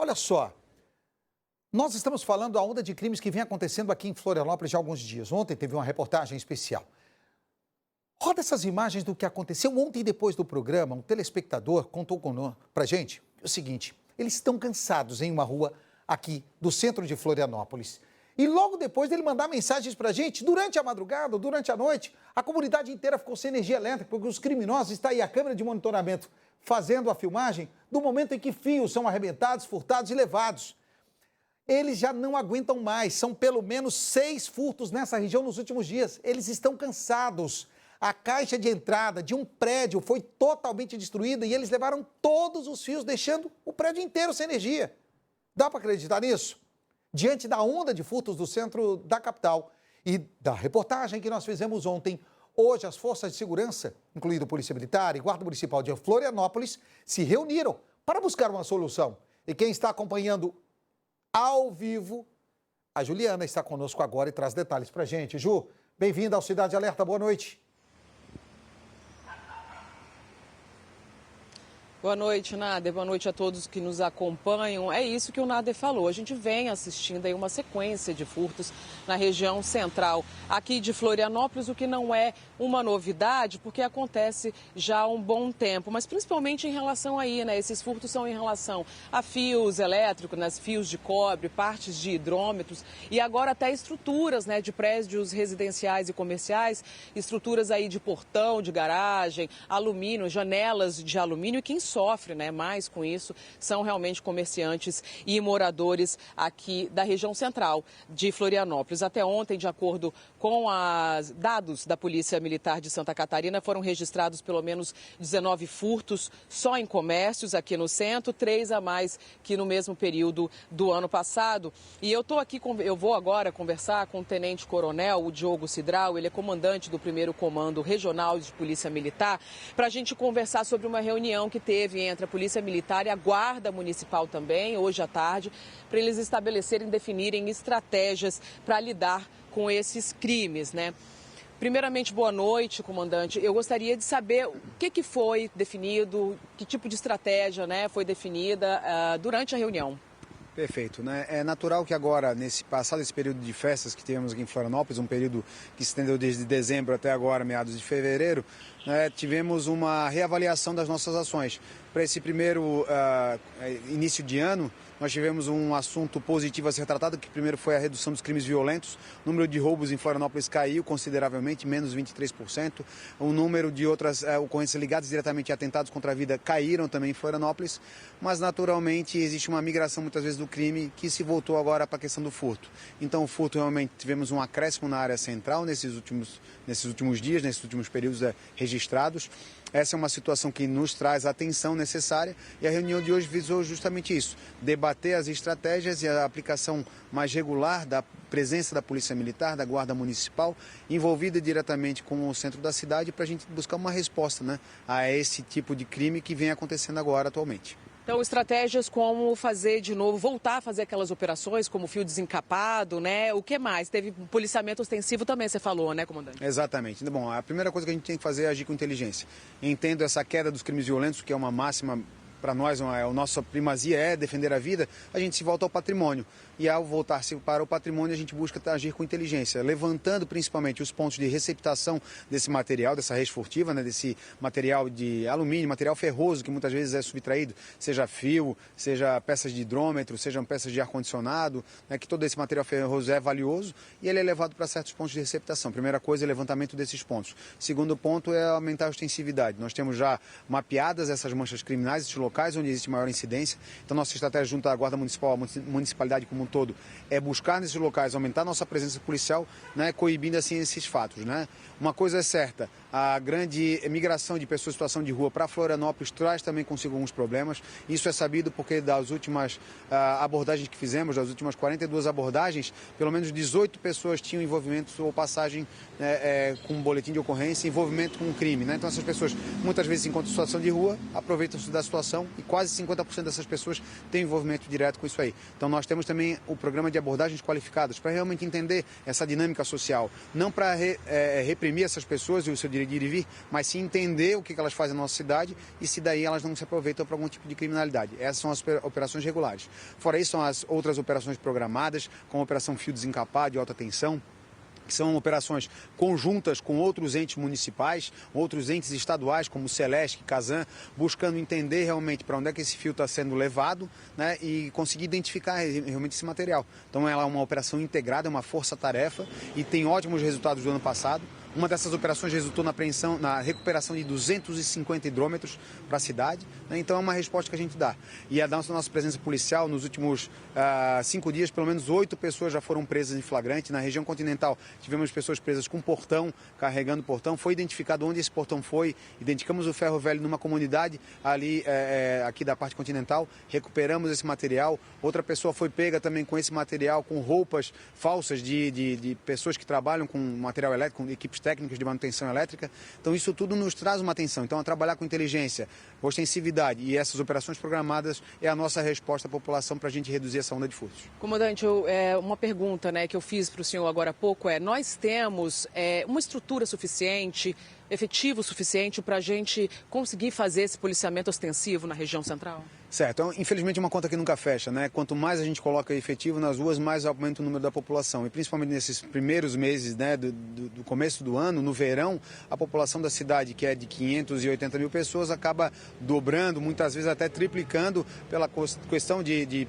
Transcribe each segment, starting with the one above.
Olha só, nós estamos falando da onda de crimes que vem acontecendo aqui em Florianópolis já há alguns dias. Ontem teve uma reportagem especial. Roda essas imagens do que aconteceu ontem e depois do programa. Um telespectador contou pra gente o seguinte: eles estão cansados em uma rua aqui do centro de Florianópolis. E logo depois dele mandar mensagens pra gente, durante a madrugada, durante a noite, a comunidade inteira ficou sem energia elétrica, porque os criminosos, está aí a câmera de monitoramento fazendo a filmagem do momento em que fios são arrebentados, furtados e levados. Eles já não aguentam mais, são pelo menos 6 furtos nessa região nos últimos dias. Eles estão cansados. A caixa de entrada de um prédio foi totalmente destruída e eles levaram todos os fios, deixando o prédio inteiro sem energia. Dá para acreditar nisso? Diante da onda de furtos do centro da capital e da reportagem que nós fizemos ontem, hoje as forças de segurança, incluindo Polícia Militar e Guarda Municipal de Florianópolis, se reuniram para buscar uma solução. E quem está acompanhando ao vivo, a Juliana está conosco agora e traz detalhes para a gente. Ju, bem-vinda ao Cidade Alerta, boa noite. Boa noite, Nader. Boa noite a todos que nos acompanham. É isso que o Nader falou. A gente vem assistindo aí uma sequência de furtos na região central aqui de Florianópolis, o que não é uma novidade, porque acontece já há um bom tempo. Mas principalmente em relação aí, né? Esses furtos são em relação a fios elétricos, né? Fios de cobre, partes de hidrômetros e agora até estruturas, né? De prédios residenciais e comerciais, estruturas aí de portão, de garagem, alumínio, janelas de alumínio. E quem sofre, né, mais com isso são realmente comerciantes e moradores aqui da região central de Florianópolis. Até ontem, de acordo com os dados da Polícia Militar de Santa Catarina, foram registrados pelo menos 19 furtos só em comércios aqui no centro, 3 a mais que no mesmo período do ano passado. E eu vou agora conversar com o Tenente Coronel, o Diogo Cidral, ele é comandante do 1º Comando Regional de Polícia Militar, para a gente conversar sobre uma reunião que teve entre a Polícia Militar e a Guarda Municipal também, hoje à tarde, para eles estabelecerem, definirem estratégias para lidar com esses crimes, né? Primeiramente, boa noite, comandante. Eu gostaria de saber o que foi definido, que tipo de estratégia, né, foi definida durante a reunião. Perfeito, né? É natural que agora, passado esse período de festas que tivemos aqui em Florianópolis, um período que se estendeu desde dezembro até agora, meados de fevereiro, tivemos uma reavaliação das nossas ações. Para esse primeiro início de ano, nós tivemos um assunto positivo a ser tratado, que primeiro foi a redução dos crimes violentos. O número de roubos em Florianópolis caiu consideravelmente, menos 23%. O número de outras ocorrências ligadas diretamente a atentados contra a vida caíram também em Florianópolis. Mas, naturalmente, existe uma migração, muitas vezes, do crime que se voltou agora para a questão do furto. Então, o furto, realmente, tivemos um acréscimo na área central nesses últimos dias, nesses últimos períodos registrados. Essa é uma situação que nos traz a atenção necessária e a reunião de hoje visou justamente isso, debater as estratégias e a aplicação mais regular da presença da Polícia Militar, da Guarda Municipal, envolvida diretamente com o centro da cidade para a gente buscar uma resposta, né, a esse tipo de crime que vem acontecendo agora atualmente. Então, estratégias como fazer de novo, voltar a fazer aquelas operações como fio desencapado, né? O que mais? Teve policiamento ostensivo também, você falou, né, comandante? Exatamente. Bom, a primeira coisa que a gente tem que fazer é agir com inteligência. Entendo essa queda dos crimes violentos, que é uma máxima para nós, a nossa primazia é defender a vida, a gente se volta ao patrimônio. E ao voltar-se para o patrimônio, a gente busca agir com inteligência, levantando principalmente os pontos de receptação desse material, dessa rede furtiva, né, desse material de alumínio, material ferroso, que muitas vezes é subtraído, seja fio, seja peças de hidrômetro, sejam peças de ar-condicionado, né, que todo esse material ferroso é valioso e ele é levado para certos pontos de receptação. Primeira coisa é o levantamento desses pontos. Segundo ponto é aumentar a ostensividade. Nós temos já mapeadas essas manchas criminais, esses locais onde existe maior incidência. Então, nossa estratégia junto à Guarda Municipal, à municipalidade como um todo, é buscar nesses locais, aumentar nossa presença policial, né, coibindo assim esses fatos, né? Uma coisa é certa, a grande migração de pessoas em situação de rua para Florianópolis traz também consigo alguns problemas. Isso é sabido porque das últimas abordagens que fizemos, das últimas 42 abordagens, pelo menos 18 pessoas tinham envolvimento ou passagem com um boletim de ocorrência, envolvimento com um crime, né? Então essas pessoas muitas vezes se encontram em situação de rua, aproveitam-se da situação população e quase 50% dessas pessoas têm envolvimento direto com isso aí. Então nós temos também o programa de abordagens qualificadas para realmente entender essa dinâmica social, não para reprimir essas pessoas e o seu direito de ir e vir, mas sim entender o que elas fazem na nossa cidade e se daí elas não se aproveitam para algum tipo de criminalidade. Essas são as operações regulares. Fora isso, são as outras operações programadas, como a Operação Fio Desencapado de alta tensão, que são operações conjuntas com outros entes municipais, outros entes estaduais, como o Celesc, Casan, buscando entender realmente para onde é que esse fio está sendo levado, né, e conseguir identificar realmente esse material. Então ela é uma operação integrada, é uma força-tarefa e tem ótimos resultados do ano passado. Uma dessas operações resultou na recuperação de 250 hidrômetros para a cidade, né? Então é uma resposta que a gente dá. E a nossa presença policial, nos últimos 5 dias, pelo menos 8 pessoas já foram presas em flagrante. Na região continental, tivemos pessoas presas com portão, carregando portão. Foi identificado onde esse portão foi, identificamos o ferro velho numa comunidade ali, aqui da parte continental, recuperamos esse material. Outra pessoa foi pega também com esse material, com roupas falsas de pessoas que trabalham com material elétrico, com equipes técnicas de manutenção elétrica. Então isso tudo nos traz uma atenção. Então a trabalhar com inteligência, ostensividade e essas operações programadas é a nossa resposta à população para a gente reduzir essa onda de furtos. Comandante, uma pergunta, né, que eu fiz para o senhor agora há pouco nós temos uma estrutura suficiente, efetivo suficiente para a gente conseguir fazer esse policiamento ostensivo na região central? Certo. Então, infelizmente, uma conta que nunca fecha, né? Quanto mais a gente coloca efetivo nas ruas, mais aumenta o número da população. E principalmente nesses primeiros meses, né, do começo do ano, no verão, a população da cidade, que é de 580 mil pessoas, acaba dobrando, muitas vezes até triplicando pela questão de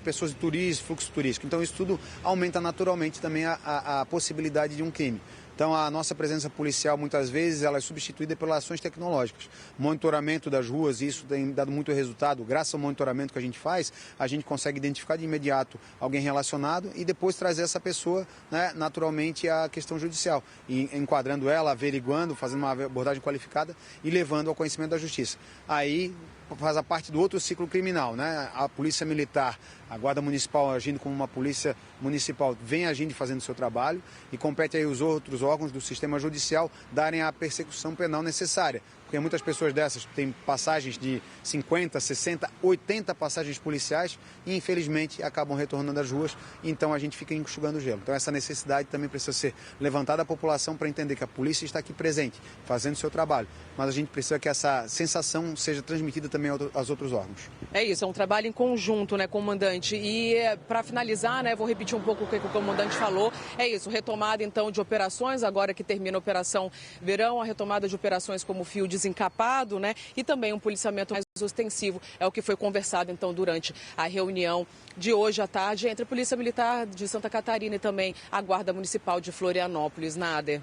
pessoas de turismo, fluxo turístico. Então, isso tudo aumenta naturalmente também a possibilidade de um crime. Então, a nossa presença policial, muitas vezes, ela é substituída pelas ações tecnológicas. Monitoramento das ruas, isso tem dado muito resultado. Graças ao monitoramento que a gente faz, a gente consegue identificar de imediato alguém relacionado e depois trazer essa pessoa, né, naturalmente, à questão judicial. E enquadrando ela, averiguando, fazendo uma abordagem qualificada e levando ao conhecimento da justiça. Aí faz a parte do outro ciclo criminal, né? A Polícia Militar, a Guarda Municipal agindo como uma polícia municipal, vem agindo e fazendo o seu trabalho e compete aí os outros órgãos do sistema judicial darem a persecução penal necessária. Porque muitas pessoas dessas têm passagens de 50, 60, 80 passagens policiais e, infelizmente, acabam retornando às ruas. Então, a gente fica enxugando o gelo. Então, essa necessidade também precisa ser levantada à população para entender que a polícia está aqui presente, fazendo o seu trabalho. Mas a gente precisa que essa sensação seja transmitida também aos outros órgãos. É isso, é um trabalho em conjunto, né, comandante? E para finalizar, né, vou repetir um pouco o que o comandante falou. É isso, retomada então de operações, agora que termina a Operação Verão, a retomada de operações como o Fio Desencapado, né? E também um policiamento mais ostensivo. É o que foi conversado então durante a reunião de hoje à tarde entre a Polícia Militar de Santa Catarina e também a Guarda Municipal de Florianópolis. Nader.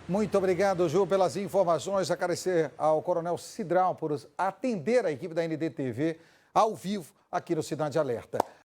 Muito obrigado, Ju, pelas informações. Agradecer ao Coronel Cidral por atender a equipe da NDTV ao vivo aqui no Cidade Alerta.